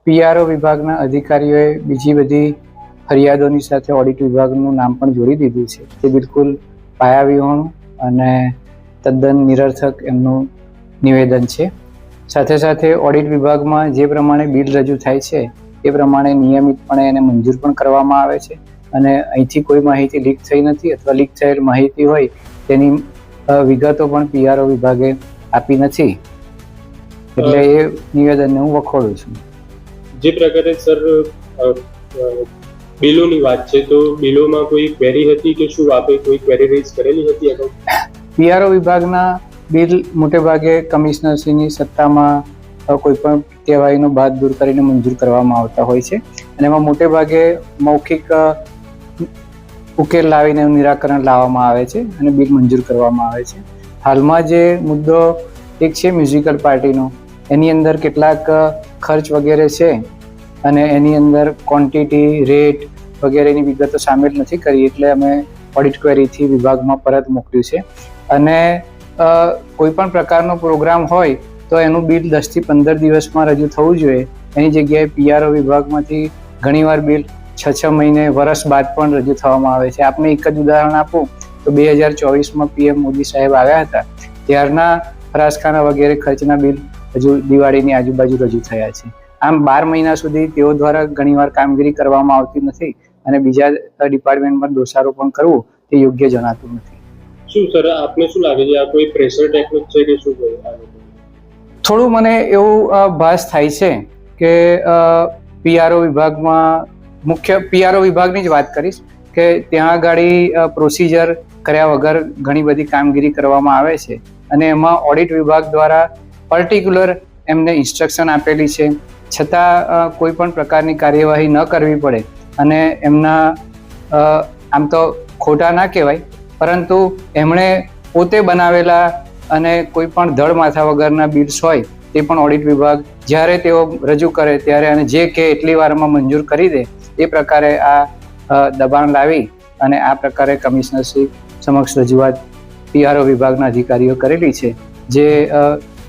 PRO વિભાગના અધિકારીઓએ બીજી બધી ફરિયાદોની સાથે ઓડિટ વિભાગનું નામ પણ જોડી દીધું છે. તે બિલકુલ પાયાવિહોણું અને તદ્દન નિરર્થક એમનું નિવેદન છે. સાથે સાથે ઓડિટ વિભાગમાં જે પ્રમાણે બિલ રજૂ થાય છે એ પ્રમાણે નિયમિતપણે એને મંજૂર પણ કરવામાં આવે છે અને અહીંથી કોઈ માહિતી લીક થઈ નથી અથવા લીક થયેલ માહિતી હોય તેની વિગતો પણ પીઆરઓ વિભાગે આપી નથી. એટલે એ નિવેદનને હું વખોડું છું. જે પ્રકારે સર બિલોની વાત છે, તો બિલોમાં કોઈ ક્વેરી હતી કે શું આપે કોઈ ક્વેરી રેઝ કરેલી હતી? પીઆરઓ વિભાગના બિલ મોટે ભાગે કમિશનરશ્રીની સત્તામાં કોઈ પણ કહેવાયનો બાદ દૂર કરીને મંજૂર કરવામાં આવતા હોય છે અને એમાં મોટે ભાગે મૌખિક ઉકેલ લાવીને નિરાકરણ લાવવામાં આવે છે અને બિલ મંજૂર કરવામાં આવે છે. હાલમાં જે મુદ્દો એક છે મ્યુઝિકલ પાર્ટીનો, એની અંદર કેટલાક ખર્ચ વગેરે છે અને એની અંદર ક્વોન્ટિટી, રેટ વગેરેની વિગતો સામેલ નથી કરી, એટલે અમે ઓડિટ ક્વેરીથી વિભાગમાં પરત મોકલ્યું છે. અને કોઈ પણ પ્રકારનો પ્રોગ્રામ હોય તો એનું બિલ 10 થી 15 દિવસમાં રજૂ થવું જોઈએ. એની જગ્યાએ પીઆરઓ વિભાગમાંથી ઘણીવાર બિલ 6 મહિને, વર્ષ બાદ પણ રજૂ થવામાં આવે છે. આપને એક જ ઉદાહરણ આપું તો 2024માં પીએમ મોદી સાહેબ આવ્યા હતા, ત્યારના ફરાસખાના વગેરે ખર્ચના બિલ હજુ દિવાળીની આજુબાજુ રજૂ થયા છે. આમ 12 મહિના સુધી તેઓ દ્વારા ઘણીવાર કામગીરી કરવામાં આવતી નથી અને બીજા ડિપાર્ટમેન્ટમાં દોષારોપણ પણ કરવું તે યોગ્ય જણાતું નથી. શું સર, આપને શું લાગે છે, આ કોઈ પ્રેશર ટેકનિક છે કે શું? થોડું મને એવું ભાસ થાય છે કે પીઆરઓ વિભાગમાં, મુખ્ય પીઆરઓ વિભાગની જ વાત કરીશ કે ત્યાં આગળ પ્રોસિજર કર્યા વગર ઘણી બધી કામગીરી કરવામાં આવે છે અને એમાં ઓડિટ વિભાગ દ્વારા પર્ટિક્યુલર એમને ઇન્સ્ટ્રક્શન આપેલી છે, છતાં કોઈ પણ પ્રકારની કાર્યવાહી ન કરવી પડે અને એમના આમ તો ખોટા ના કહેવાય, પરંતુ એમણે પોતે બનાવેલા અને કોઈ પણ ધડ માથા વગરના બિલ્સ હોય તે પણ ઓડિટ વિભાગ જ્યારે તેઓ રજૂ કરે ત્યારે અને જે કે એટલી વારમાં મંજૂર કરી દે, એ પ્રકારે આ દબાણ લાવી અને આ પ્રકારે કમિશનરશ્રી સમક્ષ રજૂઆત પીઆરઓ વિભાગના અધિકારીઓ કરેલી છે, જે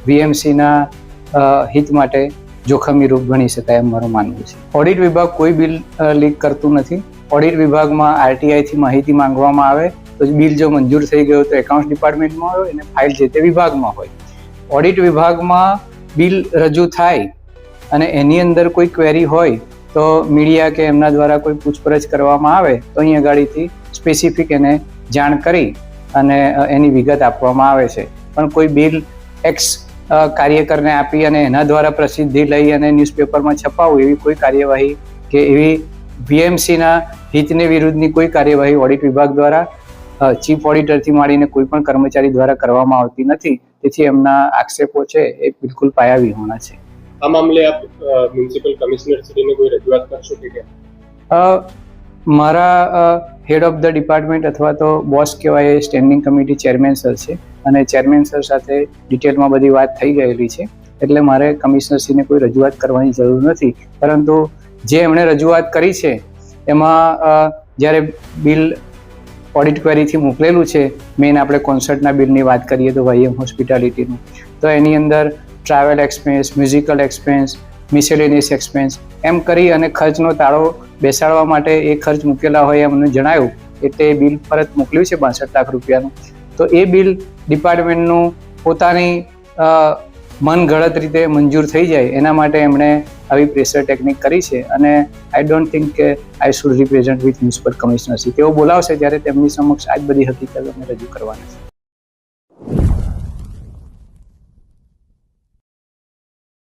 વીએમસીના હિત માટે જોખમી રૂપ ગણી શકાય એમ મારું માનવું છે. ઓડિટ વિભાગ કોઈ બિલ લીક કરતું નથી. ઓડિટ વિભાગમાં આરટીઆઈથી માહિતી માંગવામાં આવે તો બિલ જો મંજૂર થઈ ગયો તો એકાઉન્ટ ડિપાર્ટમેન્ટમાં હોય અને ફાઇલ જે તે વિભાગમાં હોય. ઓડિટ વિભાગમાં બિલ રજૂ થાય અને એની અંદર કોઈ ક્વેરી હોય તો મીડિયા કે એમના દ્વારા કોઈ પૂછપરછ કરવામાં આવે તો અહીં આગળથી સ્પેસિફિક એને જાણ કરી અને એની વિગત આપવામાં આવે છે. પણ કોઈ બિલ એક્સ કાર્યકરને આપી અને એના દ્વારા પ્રસિદ્ધિ લઈ અને ન્યૂઝપેપરમાં છપાવવું, એવી કોઈ કાર્યવાહી કે એવી વીએમસીના હિતને વિરુદ્ધની કોઈ કાર્યવાહી ઓડિટ વિભાગ દ્વારા ચીફ ઓડિટરથી માંડીને કોઈ પણ કર્મચારી દ્વારા કરવામાં આવતી નથી. તેથી એમના આક્ષેપો છે એ બિલકુલ પાયાવિહોણા છે. આ મામલે આપ મ્યુનિસિપલ કમિશનર શ્રીને કોઈ રજૂઆત કરશો કે કેમ? મારા હેડ ઓફ ધ ડિપાર્ટમેન્ટ અથવા તો બોસ કહેવાય સ્ટેન્ડિંગ કમિટી ચેરમેન સર છે અને ચેરમેન સર સાથે ડિટેલમાં બધી વાત થઈ ગયેલી છે, એટલે મારે કમિશનરશ્રીને કોઈ રજૂઆત કરવાની જરૂર નથી. પરંતુ જે એમણે રજૂઆત કરી છે એમાં જ્યારે બિલ ઓડિટ ક્વેરીથી મોકલેલું છે, મેઇન આપણે કોન્સર્ટના બિલની વાત કરીએ તો વાયએમ હોસ્પિટાલિટીનું, તો એની અંદર travel expense, musical expense, miscellaneous expense એમ કરી અને ખર્ચનો તાળો બેસાડવા માટે એ ખર્ચ મૂકેલા હોય એમ મને જણાવ્યું, એટલે એ બિલ પરત મોકલ્યું છે 62 લાખ રૂપિયાનું. તો એ બિલ ડિપાર્ટમેન્ટનું પોતાની મનગળત રીતે મંજૂર થઈ જાય એના માટે એમણે આવી પ્રેશર ટેકનિક કરી છે અને આઈ ડોન્ટ થિંક કે I should represent with municipal કમિશનરશ્રી. તેઓ બોલાવશે ત્યારે તેમની સમક્ષ આ જ બધી હકીકત અમે રજૂ કરવાના છે.